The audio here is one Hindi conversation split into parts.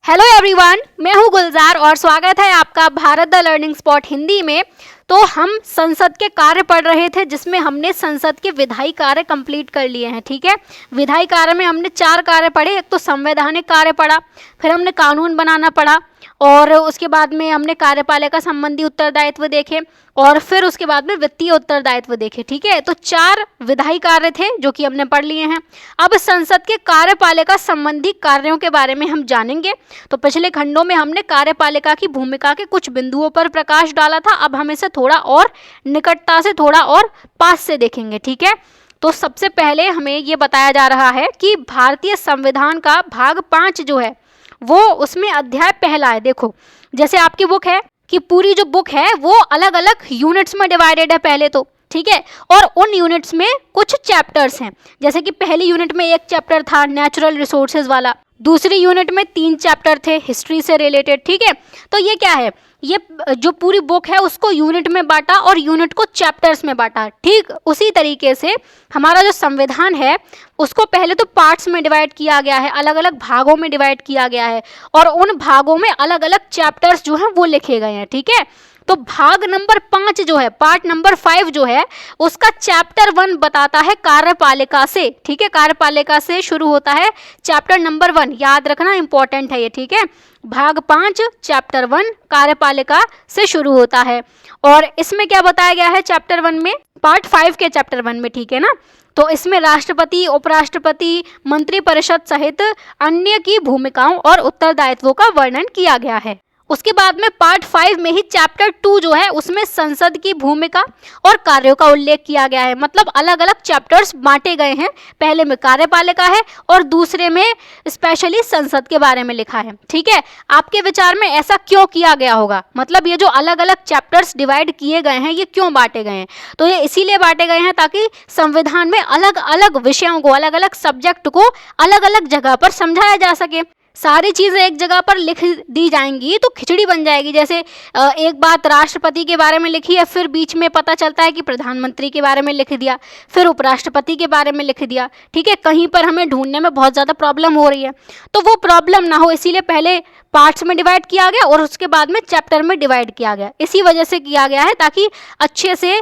हेलो एवरीवन, मैं हूं गुलजार और स्वागत है आपका Bharat the learning spot Hindi में। तो हम संसद के कार्य पढ़ रहे थे जिसमें हमने संसद के विधायी कार्य कंप्लीट कर लिए हैं। ठीक है, विधायी कार्य में हमने 4 कार्य पढ़े। एक तो संवैधानिक कार्य पढ़ा, फिर हमने कानून बनाना पढ़ा, और उसके बाद में हमने कार्यपालिका संबंधी उत्तरदायित्व देखे, और फिर उसके बाद में वित्तीय उत्तरदायित्व देखे। ठीक है, तो 4 विधायी कार्य थे जो कि हमने पढ़ लिए हैं। अब संसद के कार्यपालिका संबंधी कार्यों के बारे में हम जानेंगे। तो पिछले खंडों में हमने कार्यपालिका की भूमिका के कुछ बिंदुओं पर प्रकाश डाला था। अब हम इसे थोड़ा और निकटता से, थोड़ा और पास से देखेंगे। ठीक है, तो सबसे पहले हमें ये बताया जा रहा है कि भारतीय संविधान का भाग 5 जो है वो, उसमें अध्याय पहला है। देखो, जैसे आपकी बुक है कि पूरी जो बुक है वो अलग अलग यूनिट्स में डिवाइडेड है पहले तो। ठीक है, और उन यूनिट्स में कुछ चैप्टर्स हैं। जैसे कि पहली यूनिट में एक चैप्टर था नेचुरल रिसोर्सेज वाला, दूसरी यूनिट में 3 चैप्टर थे हिस्ट्री से रिलेटेड। ठीक है, तो ये क्या है, ये जो पूरी बुक है उसको यूनिट में बांटा और यूनिट को चैप्टर्स में बांटा। ठीक उसी तरीके से हमारा जो संविधान है उसको पहले तो पार्ट्स में डिवाइड किया गया है, अलग अलग भागों में डिवाइड किया गया है, और उन भागों में अलग अलग चैप्टर्स जो हैं वो लिखे गए हैं। ठीक है, तो भाग नंबर 5 जो है, पार्ट नंबर 5 जो है, उसका चैप्टर 1 बताता है कार्यपालिका से। ठीक है, कार्यपालिका से शुरू होता है चैप्टर नंबर 1, याद रखना इंपॉर्टेंट है ये। ठीक है, भाग 5 चैप्टर 1 कार्यपालिका से शुरू होता है। और इसमें क्या बताया गया है चैप्टर 1 में, पार्ट 5 के चैप्टर 1 में। ठीक है ना, तो इसमें राष्ट्रपति, उपराष्ट्रपति, मंत्रिपरिषद सहित अन्य की भूमिकाओं और उत्तरदायित्वों का वर्णन किया गया है। उसके बाद में पार्ट 5 में ही चैप्टर 2 जो है उसमें संसद की भूमिका और कार्यों का उल्लेख किया गया है। मतलब अलग अलग चैप्टर्स बांटे गए हैं, पहले में कार्यपालिका है और दूसरे में स्पेशली संसद के बारे में लिखा है। ठीक है, आपके विचार में ऐसा क्यों किया गया होगा, मतलब ये जो अलग अलग चैप्टर्स डिवाइड किए गए हैं ये क्यों बांटे गए हैं? तो ये इसीलिए बांटे गए हैं ताकि संविधान में अलग अलग विषयों को, अलग अलग सब्जेक्ट को अलग अलग जगह पर समझाया जा सके। सारी चीज़ें एक जगह पर लिख दी जाएंगी तो खिचड़ी बन जाएगी। जैसे एक बात राष्ट्रपति के बारे में लिखी है, फिर बीच में पता चलता है कि प्रधानमंत्री के बारे में लिख दिया, फिर उपराष्ट्रपति के बारे में लिख दिया। ठीक है, कहीं पर हमें ढूंढने में बहुत ज़्यादा प्रॉब्लम हो रही है, तो वो प्रॉब्लम ना हो इसीलिए पहले पार्ट्स में डिवाइड किया गया और उसके बाद में चैप्टर में डिवाइड किया गया। इसी वजह से किया गया है ताकि अच्छे से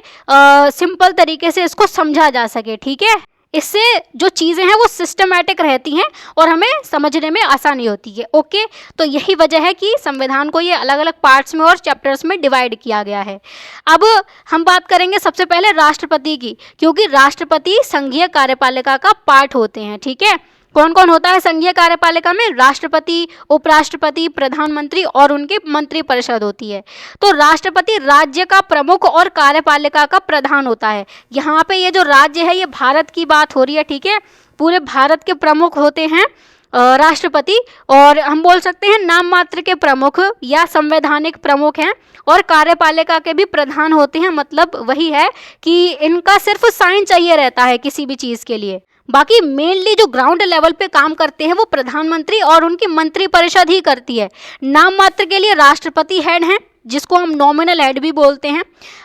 सिंपल तरीके से इसको समझा जा सके। ठीक है, इससे जो चीज़ें हैं वो सिस्टमैटिक रहती हैं और हमें समझने में आसानी होती है। ओके, तो यही वजह है कि संविधान को ये अलग अलग पार्ट्स में और चैप्टर्स में डिवाइड किया गया है। अब हम बात करेंगे सबसे पहले राष्ट्रपति की, क्योंकि राष्ट्रपति संघीय कार्यपालिका का पार्ट होते हैं। ठीक है, कौन कौन होता है संघीय कार्यपालिका में? राष्ट्रपति, उपराष्ट्रपति, प्रधानमंत्री और उनकी मंत्रिपरिषद होती है। तो राष्ट्रपति राज्य का प्रमुख और कार्यपालिका का प्रधान होता है। यहाँ पे ये जो राज्य है ये भारत की बात हो रही है। ठीक है, पूरे भारत के प्रमुख होते हैं राष्ट्रपति, और हम बोल सकते हैं नाम मात्र के प्रमुख या संवैधानिक प्रमुख हैं, और कार्यपालिका के भी प्रधान होते हैं। मतलब वही है कि इनका सिर्फ साइन चाहिए रहता है किसी भी चीज़ के लिए। बाकी मेनली जो ग्राउंड लेवल पे काम करते हैं वो प्रधानमंत्री और उनकी मंत्रिपरिषद ही करती है। नाम मात्र के लिए राष्ट्रपति हेड हैं, जिसको हम नॉमिनल हेड भी बोलते हैं।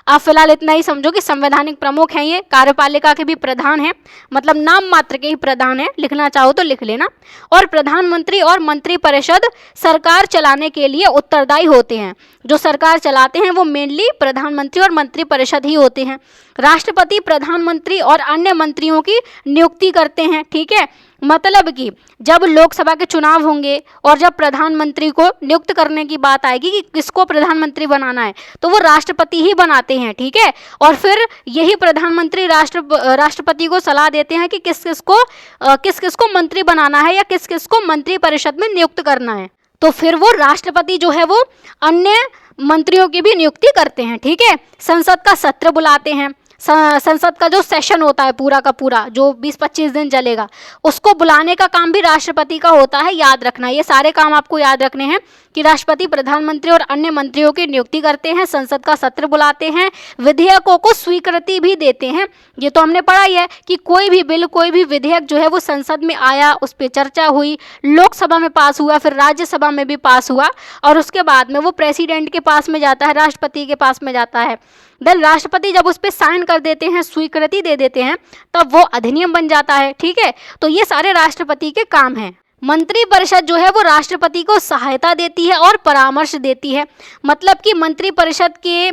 आप फिलहाल इतना ही समझो कि संवैधानिक प्रमुख हैं, ये कार्यपालिका के भी प्रधान हैं, मतलब नाम मात्र के ही प्रधान हैं, लिखना चाहो तो लिख लेना। और प्रधानमंत्री और मंत्रिपरिषद सरकार चलाने के लिए उत्तरदायी होते हैं। जो सरकार चलाते हैं वो मेनली प्रधानमंत्री और मंत्रिपरिषद ही होते हैं। राष्ट्रपति प्रधानमंत्री और अन्य मंत्रियों की नियुक्ति करते हैं। ठीक है, मतलब कि जब लोकसभा के चुनाव होंगे और जब प्रधानमंत्री को नियुक्त करने की बात आएगी कि किसको प्रधानमंत्री बनाना है, तो वो राष्ट्रपति ही बनाते हैं। ठीक है, और फिर यही प्रधानमंत्री राष्ट्रपति को सलाह देते हैं कि किस किस को मंत्री बनाना है या किस किस को मंत्रिपरिषद में नियुक्त करना है। तो फिर वो राष्ट्रपति जो है वो अन्य मंत्रियों की भी नियुक्ति करते हैं। ठीक है, संसद का सत्र बुलाते हैं। संसद का जो सेशन होता है पूरा का पूरा, जो 20-25 दिन चलेगा, उसको बुलाने का काम भी राष्ट्रपति का होता है। याद रखना, ये सारे काम आपको याद रखने हैं कि राष्ट्रपति प्रधानमंत्री और अन्य मंत्रियों की नियुक्ति करते हैं, संसद का सत्र बुलाते हैं, विधेयकों को स्वीकृति भी देते हैं। ये तो हमने पढ़ा ही है कि कोई भी बिल, कोई भी विधेयक जो है वो संसद में आया, उस पर चर्चा हुई, लोकसभा में पास हुआ, फिर राज्यसभा में भी पास हुआ, और उसके बाद में वो प्रेसिडेंट के पास में जाता है, राष्ट्रपति के पास में जाता है। देन राष्ट्रपति जब उस पर साइन कर देते हैं, स्वीकृति दे देते हैं, तब वो अधिनियम बन जाता है। ठीक है, तो ये सारे राष्ट्रपति के काम हैं। मंत्रिपरिषद जो है वो राष्ट्रपति को सहायता देती है और परामर्श देती है। मतलब कि मंत्रिपरिषद के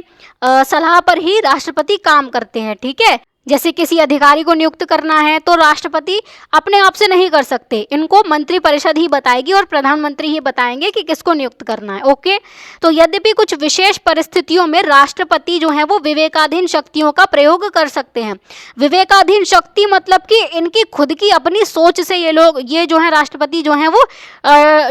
सलाह पर ही राष्ट्रपति काम करते हैं, ठीक है। जैसे किसी अधिकारी को नियुक्त करना है तो राष्ट्रपति अपने आप से नहीं कर सकते, इनको मंत्रिपरिषद ही बताएगी और प्रधानमंत्री ही बताएंगे कि किसको नियुक्त करना है। ओके, तो यद्यपि कुछ विशेष परिस्थितियों में राष्ट्रपति जो है वो विवेकाधीन शक्तियों का प्रयोग कर सकते हैं। विवेकाधीन शक्ति मतलब कि इनकी खुद की अपनी सोच से ये जो है राष्ट्रपति जो है वो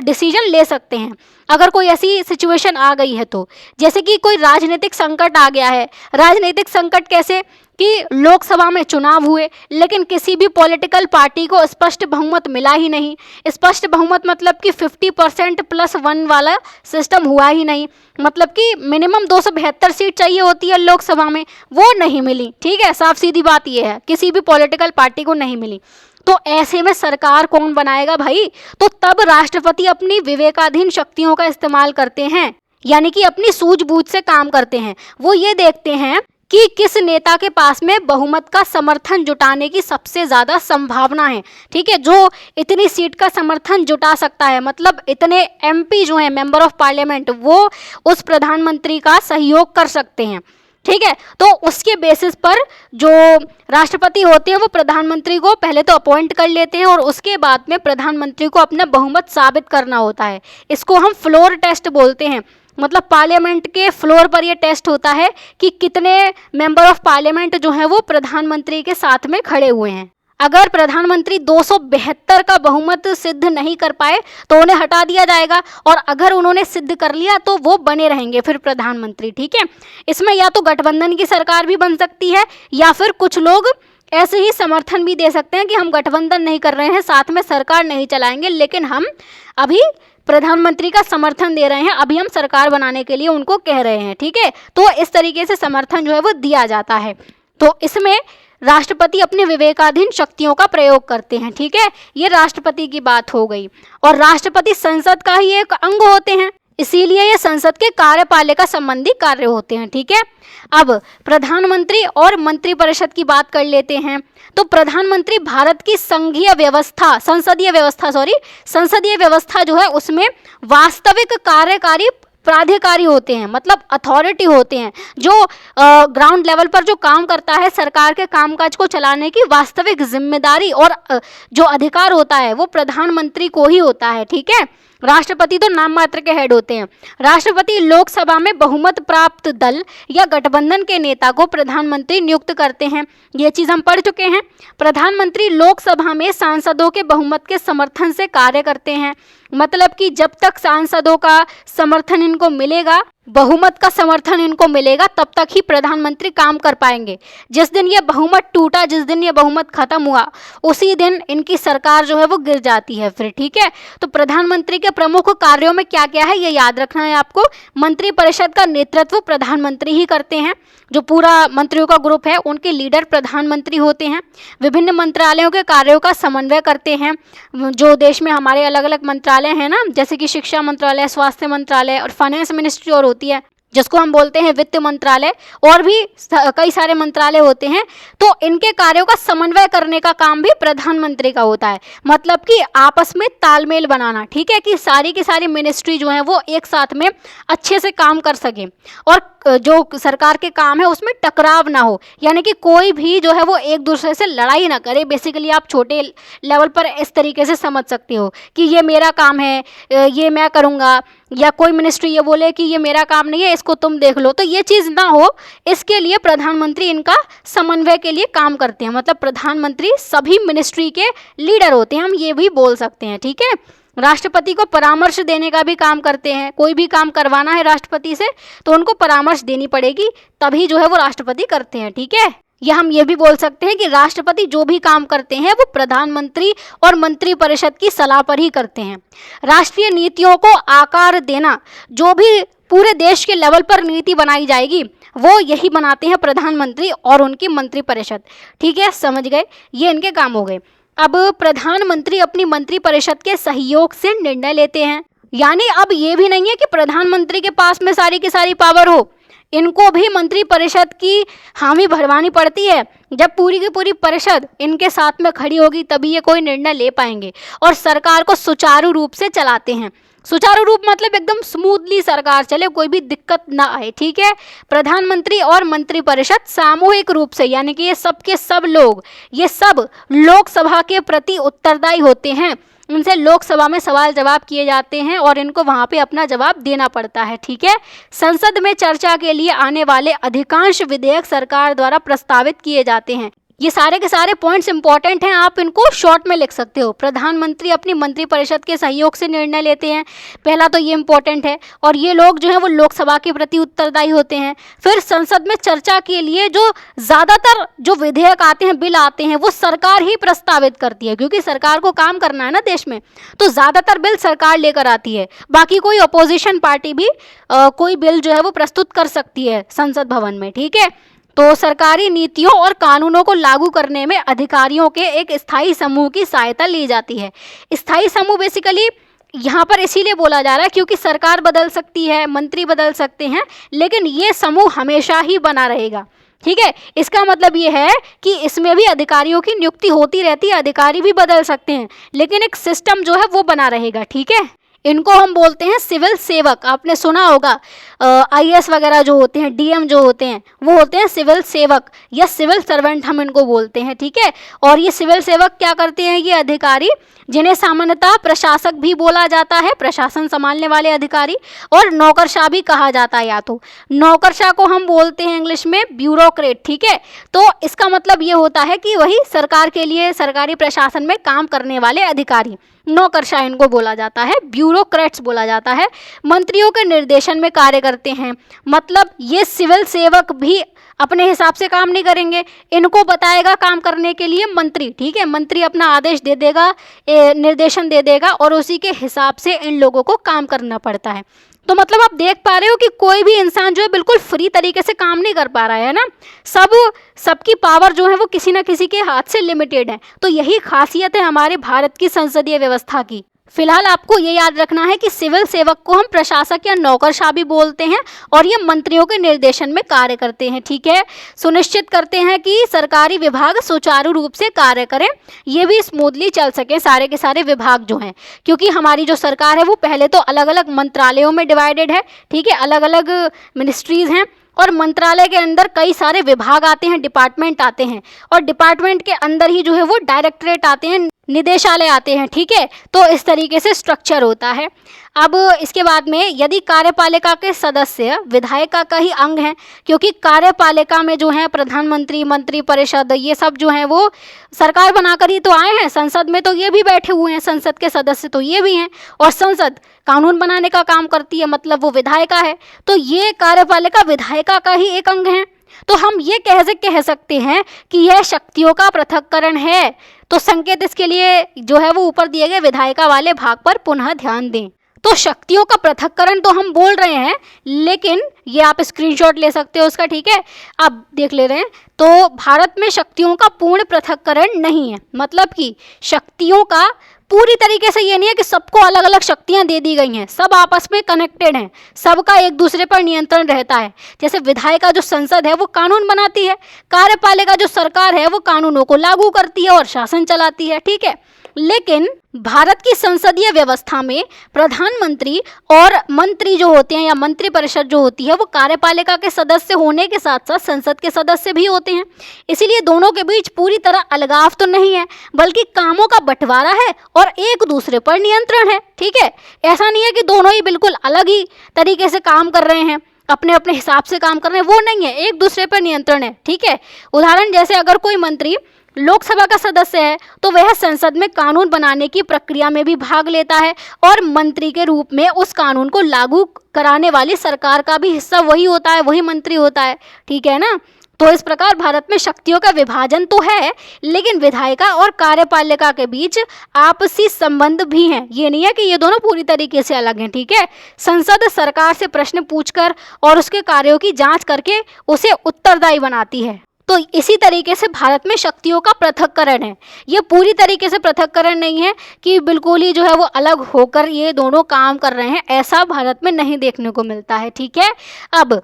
डिसीजन ले सकते हैं अगर कोई ऐसी सिचुएशन आ गई है तो। जैसे कि कोई राजनीतिक संकट आ गया है। राजनीतिक संकट कैसे कि लोकसभा में चुनाव हुए लेकिन किसी भी पॉलिटिकल पार्टी को स्पष्ट बहुमत मिला ही नहीं। स्पष्ट बहुमत मतलब कि 50% +1 वाला सिस्टम हुआ ही नहीं। मतलब कि मिनिमम 272 सीट चाहिए होती है लोकसभा में, वो नहीं मिली, ठीक है। साफ सीधी बात ये है, किसी भी पॉलिटिकल पार्टी को नहीं मिली। तो ऐसे में सरकार कौन बनाएगा भाई? तो तब राष्ट्रपति अपनी विवेकाधीन शक्तियों का इस्तेमाल करते हैं, यानी कि अपनी सूझबूझ से काम करते हैं। वो ये देखते हैं कि किस नेता के पास में बहुमत का समर्थन जुटाने की सबसे ज़्यादा संभावना है, ठीक है, जो इतनी सीट का समर्थन जुटा सकता है। मतलब इतने एमपी जो हैं, मेंबर ऑफ पार्लियामेंट, वो उस प्रधानमंत्री का सहयोग कर सकते हैं, ठीक है। तो उसके बेसिस पर जो राष्ट्रपति होते हैं वो प्रधानमंत्री को पहले तो अपॉइंट कर लेते हैं और उसके बाद में प्रधानमंत्री को अपना बहुमत साबित करना होता है। इसको हम फ्लोर टेस्ट बोलते हैं। मतलब पार्लियामेंट के फ्लोर पर ये टेस्ट होता है कि कितने मेंबर ऑफ पार्लियामेंट जो हैं वो प्रधानमंत्री के साथ में खड़े हुए हैं। अगर प्रधानमंत्री 272 का बहुमत सिद्ध नहीं कर पाए तो उन्हें हटा दिया जाएगा, और अगर उन्होंने सिद्ध कर लिया तो वो बने रहेंगे फिर प्रधानमंत्री, ठीक है। इसमें या तो गठबंधन की सरकार भी बन सकती है या फिर कुछ लोग ऐसे ही समर्थन भी दे सकते हैं कि हम गठबंधन नहीं कर रहे हैं, साथ में सरकार नहीं चलाएंगे, लेकिन हम अभी प्रधानमंत्री का समर्थन दे रहे हैं, अभी हम सरकार बनाने के लिए उनको कह रहे हैं, ठीक है। तो इस तरीके से समर्थन जो है वो दिया जाता है। तो इसमें राष्ट्रपति अपने विवेकाधीन शक्तियों का प्रयोग करते हैं, ठीक है। ये राष्ट्रपति की बात हो गई। और राष्ट्रपति संसद का ही एक अंग होते हैं, इसीलिए ये संसद के कार्यपालिका संबंधी कार्य होते हैं, ठीक है। अब प्रधानमंत्री और मंत्रिपरिषद की बात कर लेते हैं। तो प्रधानमंत्री भारत की संसदीय व्यवस्था जो है उसमें वास्तविक कार्यकारी प्राधिकारी होते हैं, मतलब अथॉरिटी होते हैं, जो ग्राउंड लेवल पर जो काम करता है, सरकार के कामकाज को चलाने की वास्तविक जिम्मेदारी और जो अधिकार होता है वो प्रधानमंत्री को ही होता है, ठीक है। राष्ट्रपति तो नाम मात्र के हेड होते हैं। राष्ट्रपति लोकसभा में बहुमत प्राप्त दल या गठबंधन के नेता को प्रधानमंत्री नियुक्त करते हैं, ये चीज़ हम पढ़ चुके हैं। प्रधानमंत्री लोकसभा में सांसदों के बहुमत के समर्थन से कार्य करते हैं। मतलब कि जब तक सांसदों का समर्थन इनको मिलेगा, बहुमत का समर्थन इनको मिलेगा, तब तक ही प्रधानमंत्री काम कर पाएंगे। जिस दिन ये बहुमत टूटा, जिस दिन ये बहुमत खत्म हुआ, उसी दिन इनकी सरकार जो है वो गिर जाती है फिर, ठीक है। तो प्रधानमंत्री के प्रमुख कार्यों में क्या क्या है ये याद रखना है आपको। मंत्रिपरिषद का नेतृत्व प्रधानमंत्री ही करते हैं। जो पूरा मंत्रियों का ग्रुप है उनके लीडर प्रधानमंत्री होते हैं। विभिन्न मंत्रालयों के कार्यों का समन्वय करते हैं। जो देश में हमारे अलग अलग मंत्रालय हैं ना, जैसे कि शिक्षा मंत्रालय, स्वास्थ्य मंत्रालय और फाइनेंस मिनिस्ट्री और होती है, जिसको हम बोलते हैं वित्त मंत्रालय, और भी कई सारे मंत्रालय होते हैं। तो इनके कार्यों का समन्वय करने का काम भी प्रधानमंत्री का होता है। मतलब कि आपस में तालमेल बनाना, ठीक है, कि सारी की सारी मिनिस्ट्री जो है वो एक साथ में अच्छे से काम कर सके और जो सरकार के काम है उसमें टकराव ना हो, यानी कि कोई भी जो है वो एक दूसरे से लड़ाई ना करे। बेसिकली आप छोटे लेवल पर इस तरीके से समझ सकते हो कि ये मेरा काम है, ये मैं करूँगा, या कोई मिनिस्ट्री ये बोले कि ये मेरा काम नहीं है, इसको तुम देख लो। तो ये चीज़ ना हो, इसके लिए प्रधानमंत्री इनका समन्वय के लिए काम करते हैं। मतलब प्रधानमंत्री सभी मिनिस्ट्री के लीडर होते हैं, हम ये भी बोल सकते हैं, ठीक है। राष्ट्रपति को परामर्श देने का भी काम करते हैं। कोई भी काम करवाना है राष्ट्रपति से तो उनको परामर्श देनी पड़ेगी, तभी जो है वो राष्ट्रपति करते हैं, ठीक है। या हम ये भी बोल सकते हैं कि राष्ट्रपति जो भी काम करते हैं वो प्रधानमंत्री और मंत्रिपरिषद की सलाह पर ही करते हैं। राष्ट्रीय नीतियों को आकार देना, जो भी पूरे देश के लेवल पर नीति बनाई जाएगी वो यही बनाते हैं प्रधानमंत्री और उनकी मंत्रिपरिषद, ठीक है। समझ गए, ये इनके काम हो गए। अब प्रधानमंत्री अपनी मंत्रिपरिषद के सहयोग से निर्णय लेते हैं। यानी अब ये भी नहीं है कि प्रधानमंत्री के पास में सारी की सारी पावर हो। इनको भी मंत्रिपरिषद की हामी भरवानी पड़ती है। जब पूरी की पूरी परिषद इनके साथ में खड़ी होगी तभी ये कोई निर्णय ले पाएंगे और सरकार को सुचारू रूप से चलाते हैं। सुचारू रूप मतलब एकदम स्मूथली सरकार चले, कोई भी दिक्कत ना आए, ठीक है। प्रधानमंत्री और मंत्रिपरिषद सामूहिक रूप से, यानी कि ये सब के सब लोग, ये सब लोकसभा के प्रति उत्तरदायी होते हैं। इनसे लोकसभा में सवाल जवाब किए जाते हैं और इनको वहाँ पे अपना जवाब देना पड़ता है, ठीक है। संसद में चर्चा के लिए आने वाले अधिकांश विधेयक सरकार द्वारा प्रस्तावित किए जाते हैं। ये सारे के सारे पॉइंट्स इंपॉर्टेंट हैं, आप इनको शॉर्ट में लिख सकते हो। प्रधानमंत्री अपनी मंत्रिपरिषद के सहयोग से निर्णय लेते हैं, पहला तो ये इंपॉर्टेंट है। और ये लोग जो हैं वो लोकसभा के प्रति उत्तरदायी होते हैं। फिर संसद में चर्चा के लिए जो ज़्यादातर जो विधेयक आते हैं, बिल आते हैं, वो सरकार ही प्रस्तावित करती है, क्योंकि सरकार को काम करना है ना देश में, तो ज़्यादातर बिल सरकार लेकर आती है। बाकी कोई अपोजिशन पार्टी भी कोई बिल जो है वो प्रस्तुत कर सकती है संसद भवन में, ठीक है। तो सरकारी नीतियों और कानूनों को लागू करने में अधिकारियों के एक स्थायी समूह की सहायता ली जाती है। स्थायी समूह बेसिकली यहाँ पर इसीलिए बोला जा रहा है क्योंकि सरकार बदल सकती है, मंत्री बदल सकते हैं, लेकिन ये समूह हमेशा ही बना रहेगा, ठीक है। इसका मतलब ये है कि इसमें भी अधिकारियों की नियुक्ति होती रहती है, अधिकारी भी बदल सकते हैं, लेकिन एक सिस्टम जो है वो बना रहेगा, ठीक है। इनको हम बोलते हैं सिविल सेवक। आपने सुना होगा IAS वगैरह जो होते हैं, DM जो होते हैं, वो होते हैं सिविल सेवक या सिविल सर्वेंट हम इनको बोलते हैं, ठीक है। और ये सिविल सेवक क्या करते हैं, ये अधिकारी जिन्हें सामान्यतः प्रशासक भी बोला जाता है, प्रशासन संभालने वाले अधिकारी, और नौकरशाह भी कहा जाता है। या तो नौकरशाह को हम बोलते हैं इंग्लिश में ब्यूरोक्रेट, ठीक है। तो इसका मतलब ये होता है कि वही सरकार के लिए, सरकारी प्रशासन में काम करने वाले अधिकारी, नौकरशाह इनको बोला जाता है, ब्यूरोक्रेट्स बोला जाता है। मंत्रियों के निर्देशन में कार्य करते हैं, मतलब ये सिविल सेवक भी अपने हिसाब से काम नहीं करेंगे, इनको बताएगा काम करने के लिए मंत्री, ठीक है। मंत्री अपना आदेश दे देगा, निर्देशन दे देगा और उसी के हिसाब से इन लोगों को काम करना पड़ता है। तो मतलब आप देख पा रहे हो कि कोई भी इंसान जो है बिल्कुल फ्री तरीके से काम नहीं कर पा रहा है ना, सबकी पावर जो है वो किसी ना किसी के हाथ से लिमिटेड है। तो यही खासियत है हमारे भारत की संसदीय व्यवस्था की। फिलहाल आपको ये याद रखना है कि सिविल सेवक को हम प्रशासक या नौकरशाह भी बोलते हैं और ये मंत्रियों के निर्देशन में कार्य करते हैं, ठीक है। सुनिश्चित करते हैं कि सरकारी विभाग सुचारू रूप से कार्य करें, ये भी स्मूथली चल सके सारे के सारे विभाग जो हैं, क्योंकि हमारी जो सरकार है वो पहले तो अलग अलग मंत्रालयों में डिवाइडेड है, ठीक है। अलग अलग मिनिस्ट्रीज़ हैं और मंत्रालय के अंदर कई सारे विभाग आते हैं, डिपार्टमेंट आते हैं, और डिपार्टमेंट के अंदर ही जो है वो डायरेक्टरेट आते हैं, निदेशालय आते हैं, ठीक है। तो इस तरीके से स्ट्रक्चर होता है। अब इसके बाद में यदि कार्यपालिका के सदस्य विधायिका का ही अंग हैं, क्योंकि कार्यपालिका में जो है प्रधानमंत्री, मंत्रिपरिषद, ये सब जो हैं वो सरकार बनाकर ही तो आए हैं, संसद में तो ये भी बैठे हुए हैं, संसद के सदस्य तो ये भी हैं, और संसद कानून बनाने का काम करती है, मतलब वो विधायिका है। तो ये कार्यपालिका विधायिका का ही एक अंग है। तो हम ये कह सकते हैं कि यह शक्तियों का पृथक्करण है। तो संकेत इसके लिए जो है वो ऊपर दिए गए विधायिका वाले भाग पर पुनः ध्यान दें। तो शक्तियों का पृथक्करण तो हम बोल रहे हैं, लेकिन ये आप स्क्रीनशॉट ले सकते हो उसका, ठीक है। आप देख ले रहे हैं, तो भारत में शक्तियों का पूर्ण पृथक्करण नहीं है, मतलब कि शक्तियों का पूरी तरीके से ये नहीं है कि सबको अलग अलग शक्तियां दे दी गई हैं, सब आपस में कनेक्टेड हैं, सबका एक दूसरे पर नियंत्रण रहता है। जैसे विधायिका जो संसद है वो कानून बनाती है, कार्यपालिका जो सरकार है वो कानूनों को लागू करती है और शासन चलाती है, ठीक है। लेकिन भारत की संसदीय व्यवस्था में प्रधानमंत्री और मंत्री जो होते हैं या मंत्रिपरिषद जो होती है वो कार्यपालिका के सदस्य होने के साथ साथ संसद के सदस्य भी होते हैं। इसीलिए दोनों के बीच पूरी तरह अलगाव तो नहीं है, बल्कि कामों का बंटवारा है और एक दूसरे पर नियंत्रण है, ठीक है। ऐसा नहीं है कि दोनों ही बिल्कुल अलग ही तरीके से काम कर रहे हैं, अपने अपने हिसाब से काम कर रहे हैं, वो नहीं है, एक दूसरे पर नियंत्रण है, ठीक है। उदाहरण जैसे अगर कोई मंत्री लोकसभा का सदस्य है तो वह संसद में कानून बनाने की प्रक्रिया में भी भाग लेता है और मंत्री के रूप में उस कानून को लागू कराने वाली सरकार का भी हिस्सा वही होता है, वही मंत्री होता है, ठीक है ना। तो इस प्रकार भारत में शक्तियों का विभाजन तो है, लेकिन विधायिका और कार्यपालिका के बीच आपसी संबंध भी हैं। ये नहीं है कि ये दोनों पूरी तरीके से अलग हैं, ठीक है। संसद सरकार से प्रश्न पूछकर और उसके कार्यों की जांच करके उसे उत्तरदायी बनाती है। तो इसी तरीके से भारत में शक्तियों का पृथक्करण है। ये पूरी तरीके से पृथक्करण नहीं है कि बिल्कुल ही जो है वो अलग होकर ये दोनों काम कर रहे हैं, ऐसा भारत में नहीं देखने को मिलता है, ठीक है। अब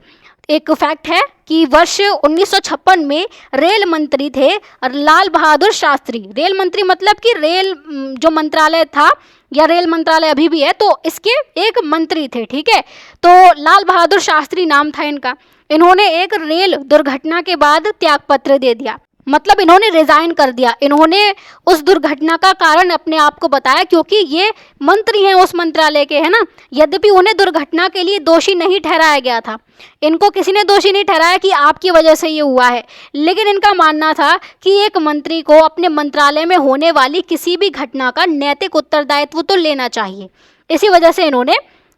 एक फैक्ट है कि वर्ष 1956 में रेल मंत्री थे लाल बहादुर शास्त्री। रेल मंत्री मतलब कि रेल जो मंत्रालय था या रेल मंत्रालय अभी भी है तो इसके एक मंत्री थे, ठीक है। तो लाल बहादुर शास्त्री नाम था इनका। इन्होंने एक रेल दुर्घटना के बाद त्यागपत्र दे दिया, मतलब इन्होंने रिजाइन कर दिया। इन्होंने उस दुर्घटना का कारण अपने आप को बताया क्योंकि ये मंत्री हैं उस मंत्रालय के, है ना। यद्यपि उन्हें दुर्घटना के लिए दोषी नहीं ठहराया गया था, इनको किसी ने दोषी नहीं ठहराया कि आपकी वजह से ये हुआ है, लेकिन इनका मानना था कि एक मंत्री को अपने मंत्रालय में होने वाली किसी भी घटना का नैतिक उत्तरदायित्व तो लेना चाहिए। इसी वजह से इन्होंने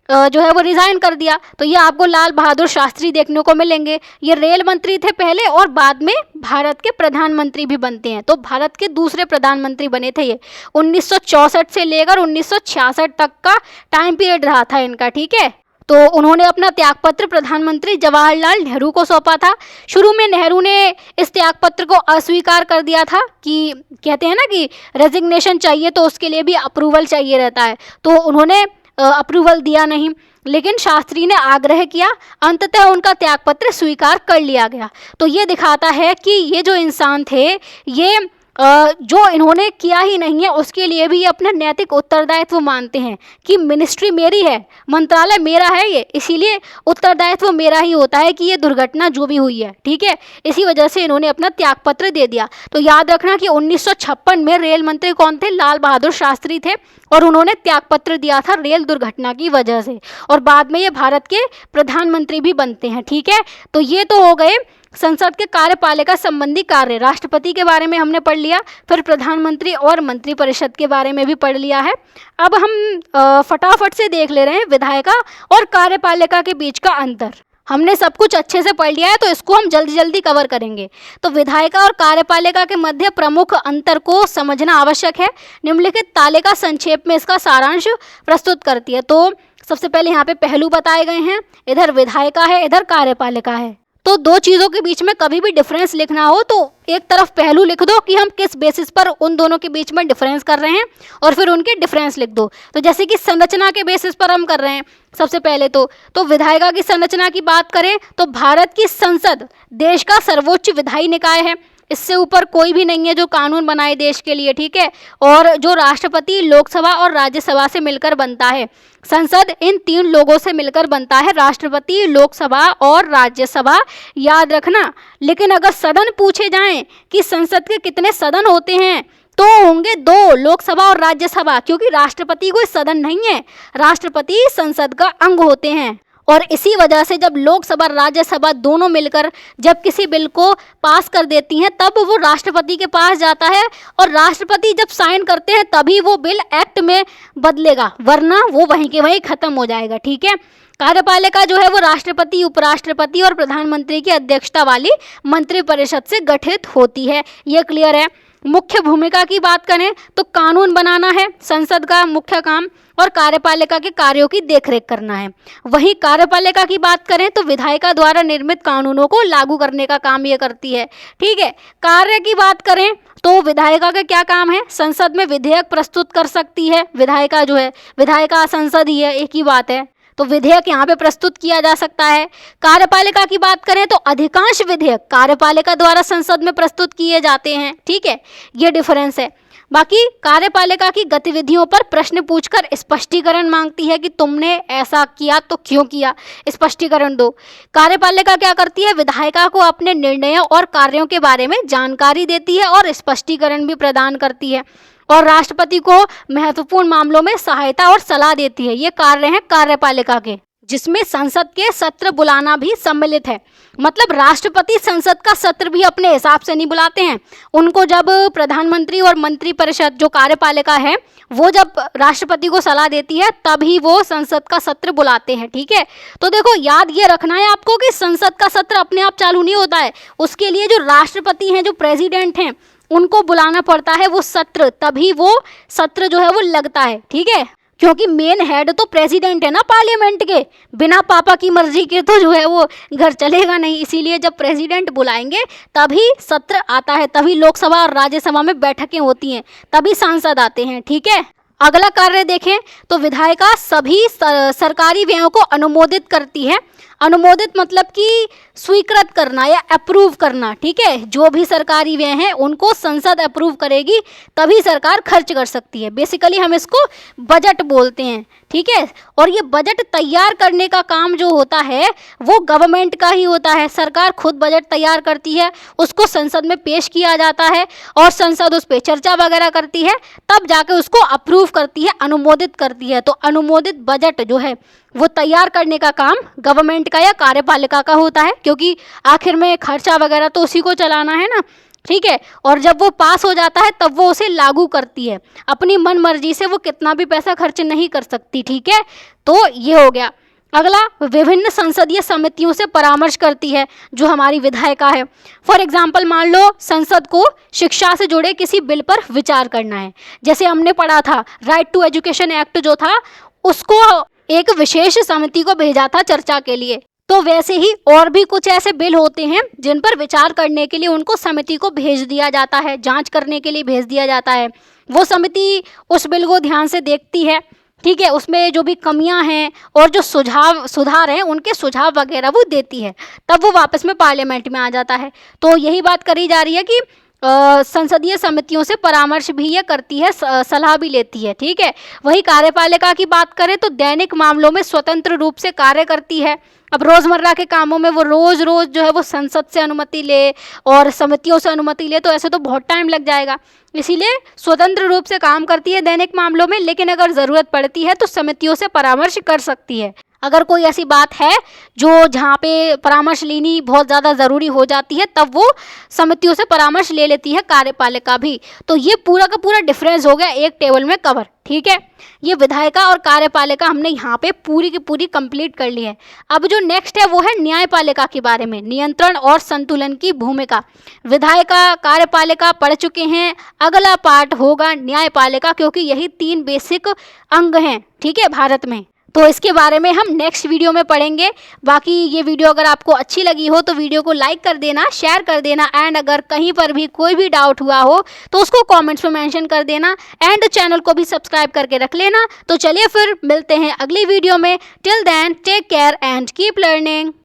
जो है वो रिज़ाइन कर दिया। तो ये आपको लाल बहादुर शास्त्री देखने को मिलेंगे। ये रेल मंत्री थे पहले और बाद में भारत के प्रधानमंत्री भी बनते हैं। तो भारत के दूसरे प्रधानमंत्री बने थे ये। 1964 से लेकर 1966 तक का टाइम पीरियड रहा था इनका, ठीक है। तो उन्होंने अपना त्यागपत्र प्रधानमंत्री जवाहरलाल नेहरू को सौंपा था। शुरू में नेहरू ने इस त्यागपत्र को अस्वीकार कर दिया था कि कहते हैं ना कि रेजिग्नेशन चाहिए तो उसके लिए भी अप्रूवल चाहिए रहता है, तो उन्होंने अप्रूवल दिया नहीं, लेकिन शास्त्री ने आग्रह किया, अंततः उनका त्यागपत्र स्वीकार कर लिया गया। तो ये दिखाता है कि ये जो इंसान थे ये जो इन्होंने किया ही नहीं है उसके लिए भी ये अपना नैतिक उत्तरदायित्व मानते हैं कि मिनिस्ट्री मेरी है, मंत्रालय मेरा है ये, इसीलिए उत्तरदायित्व मेरा ही होता है कि ये दुर्घटना जो भी हुई है, ठीक है। इसी वजह से इन्होंने अपना त्यागपत्र दे दिया। तो याद रखना कि 1956 में रेल मंत्री कौन थे? लाल बहादुर शास्त्री थे और उन्होंने त्यागपत्र दिया था रेल दुर्घटना की वजह से, और बाद में ये भारत के प्रधानमंत्री भी बनते हैं, ठीक है। तो ये तो हो गए संसद के कार्यपालिका संबंधी कार्य। राष्ट्रपति के बारे में हमने पढ़ लिया, फिर प्रधानमंत्री और मंत्रिपरिषद के बारे में भी पढ़ लिया है। अब हम फटाफट से देख ले रहे हैं विधायिका और कार्यपालिका के बीच का अंतर। हमने सब कुछ अच्छे से पढ़ लिया है तो इसको हम जल्दी जल्दी कवर करेंगे। तो विधायिका और कार्यपालिका के मध्य प्रमुख अंतर को समझना आवश्यक है। निम्नलिखित तालिका संक्षेप में इसका सारांश प्रस्तुत करती है। तो सबसे पहले यहाँ पे पहलू बताए गए हैं, इधर विधायिका है, इधर कार्यपालिका है। तो दो चीज़ों के बीच में कभी भी डिफरेंस लिखना हो तो एक तरफ पहलू लिख दो कि हम किस बेसिस पर उन दोनों के बीच में डिफरेंस कर रहे हैं, और फिर उनके डिफरेंस लिख दो। तो जैसे कि संरचना के बेसिस पर हम कर रहे हैं सबसे पहले तो विधायिका की संरचना की बात करें तो भारत की संसद देश का सर्वोच्च विधायी निकाय है। इससे ऊपर कोई भी नहीं है जो कानून बनाए देश के लिए, ठीक है। और जो राष्ट्रपति लोकसभा और राज्यसभा से मिलकर बनता है, संसद इन तीन लोगों से मिलकर बनता है, राष्ट्रपति, लोकसभा और राज्यसभा, याद रखना। लेकिन अगर सदन पूछे जाएं कि संसद के कितने सदन होते हैं तो होंगे 2, लोकसभा और राज्यसभा, क्योंकि राष्ट्रपति कोई सदन नहीं है, राष्ट्रपति संसद का अंग होते हैं। और इसी वजह से जब लोकसभा राज्यसभा दोनों मिलकर जब किसी बिल को पास कर देती हैं तब वो राष्ट्रपति के पास जाता है, और राष्ट्रपति जब साइन करते हैं तभी वो बिल एक्ट में बदलेगा, वरना वो वहीं के वहीं खत्म हो जाएगा, ठीक है। कार्यपालिका जो है वो राष्ट्रपति, उपराष्ट्रपति और प्रधानमंत्री की अध्यक्षता वाली मंत्रिपरिषद से गठित होती है। ये क्लियर है। मुख्य भूमिका की बात करें तो कानून बनाना है संसद का मुख्य काम, और कार्यपालिका के कार्यों की देखरेख करना है। वहीं कार्यपालिका की बात करें तो विधायिका द्वारा निर्मित कानूनों को लागू करने का काम ये करती है, ठीक है। कार्य की बात करें तो विधायिका का क्या काम है? संसद में विधेयक प्रस्तुत कर सकती है विधायिका जो है, विधायिका संसद ही है, एक ही बात है। तो विधेयक यहाँ पे प्रस्तुत किया जा सकता है। कार्यपालिका की बात करें तो अधिकांश विधेयक कार्यपालिका द्वारा संसद में प्रस्तुत किए जाते हैं, ठीक है। ये डिफरेंस है। बाकी कार्यपालिका की गतिविधियों पर प्रश्न पूछकर स्पष्टीकरण मांगती है कि तुमने ऐसा किया तो क्यों किया, स्पष्टीकरण दो। कार्यपालिका क्या करती है? विधायिका को अपने निर्णयों और कार्यों के बारे में जानकारी देती है और स्पष्टीकरण भी प्रदान करती है, और राष्ट्रपति को महत्वपूर्ण मामलों में सहायता और सलाह देती है। ये कार्य हैं कार्यपालिका के, जिसमें संसद के सत्र बुलाना भी सम्मिलित है। मतलब राष्ट्रपति संसद का सत्र भी अपने हिसाब से नहीं बुलाते हैं। उनको जब प्रधानमंत्री और मंत्रिपरिषद जो कार्यपालिका है वो जब राष्ट्रपति को सलाह देती है तभी वो संसद का सत्र बुलाते हैं, ठीक है। तो देखो याद ये रखना है आपको कि संसद का सत्र अपने आप चालू नहीं होता है, उसके लिए जो राष्ट्रपति हैं, जो प्रेसिडेंट हैं, उनको बुलाना पड़ता है वो सत्र, तभी वो सत्र जो है वो लगता है, ठीक है। क्योंकि मेन हेड तो प्रेसिडेंट है ना पार्लियामेंट के, बिना पापा की मर्जी के तो जो है वो घर चलेगा नहीं। इसीलिए जब प्रेसिडेंट बुलाएंगे तभी सत्र आता है, तभी लोकसभा और राज्यसभा में बैठकें होती हैं, तभी सांसद आते हैं, ठीक है। अगला कार्य देखें तो विधायिका सभी सरकारी व्ययों को अनुमोदित करती है। अनुमोदित मतलब कि स्वीकृत करना या अप्रूव करना, ठीक है। जो भी सरकारी व्यय हैं उनको संसद अप्रूव करेगी तभी सरकार खर्च कर सकती है। बेसिकली हम इसको बजट बोलते हैं, ठीक है। और ये बजट तैयार करने का काम जो होता है वो गवर्नमेंट का ही होता है। सरकार खुद बजट तैयार करती है, उसको संसद में पेश किया जाता है और संसद उस पर चर्चा वगैरह करती है, तब जाके उसको अप्रूव करती है, अनुमोदित करती है। तो अनुमोदित बजट जो है वो तैयार करने का काम गवर्नमेंट का या कार्यपालिका का होता है, क्योंकि आखिर में खर्चा वगैरह तो उसी को चलाना है ना, ठीक है। और जब वो पास हो जाता है तब वो उसे लागू करती है। अपनी मन मर्जी से वो कितना भी पैसा खर्च नहीं कर सकती, ठीक है। तो ये हो गया। अगला, विभिन्न संसदीय समितियों से परामर्श करती है जो हमारी विधायिका है। फॉर एग्जाम्पल मान लो संसद को शिक्षा से जुड़े किसी बिल पर विचार करना है, जैसे हमने पढ़ा था राइट टू एजुकेशन एक्ट जो था उसको एक विशेष समिति को भेजा था चर्चा के लिए। तो वैसे ही और भी कुछ ऐसे बिल होते हैं जिन पर विचार करने के लिए उनको समिति को भेज दिया जाता है, जांच करने के लिए भेज दिया जाता है। वो समिति उस बिल को ध्यान से देखती है, ठीक है। उसमें जो भी कमियां हैं और जो सुधार हैं उनके सुझाव वगैरह वो देती है, तब वो वापस में पार्लियामेंट में आ जाता है। तो यही बात करी जा रही है कि संसदीय समितियों से परामर्श भी ये करती है, सलाह भी लेती है, ठीक है। वही कार्यपालिका की बात करें तो दैनिक मामलों में स्वतंत्र रूप से कार्य करती है। अब रोज़मर्रा के कामों में वो रोज़ जो है वो संसद से अनुमति ले और समितियों से अनुमति ले, तो ऐसे तो बहुत टाइम लग जाएगा। इसीलिए स्वतंत्र रूप से काम करती है दैनिक मामलों में, लेकिन अगर ज़रूरत पड़ती है तो समितियों से परामर्श कर सकती है। अगर कोई ऐसी बात है जो जहाँ पे परामर्श लेनी बहुत ज़्यादा ज़रूरी हो जाती है तब वो समितियों से परामर्श ले लेती है कार्यपालिका भी। तो ये पूरा का पूरा डिफरेंस हो गया एक टेबल में कवर, ठीक है। ये विधायिका और कार्यपालिका हमने यहाँ पे पूरी की पूरी कंप्लीट कर ली है। अब जो नेक्स्ट है वो है न्यायपालिका के बारे में, नियंत्रण और संतुलन की भूमिका। विधायिका कार्यपालिका पढ़ चुके हैं, अगला पार्ट होगा न्यायपालिका, क्योंकि यही 3 बेसिक अंग हैं, ठीक है, भारत में। तो इसके बारे में हम नेक्स्ट वीडियो में पढ़ेंगे। बाकी ये वीडियो अगर आपको अच्छी लगी हो तो वीडियो को लाइक कर देना, शेयर कर देना, एंड अगर कहीं पर भी कोई भी डाउट हुआ हो तो उसको कमेंट्स में मेंशन कर देना, एंड चैनल को भी सब्सक्राइब करके रख लेना। तो चलिए फिर मिलते हैं अगली वीडियो में। Till then take care and keep learning.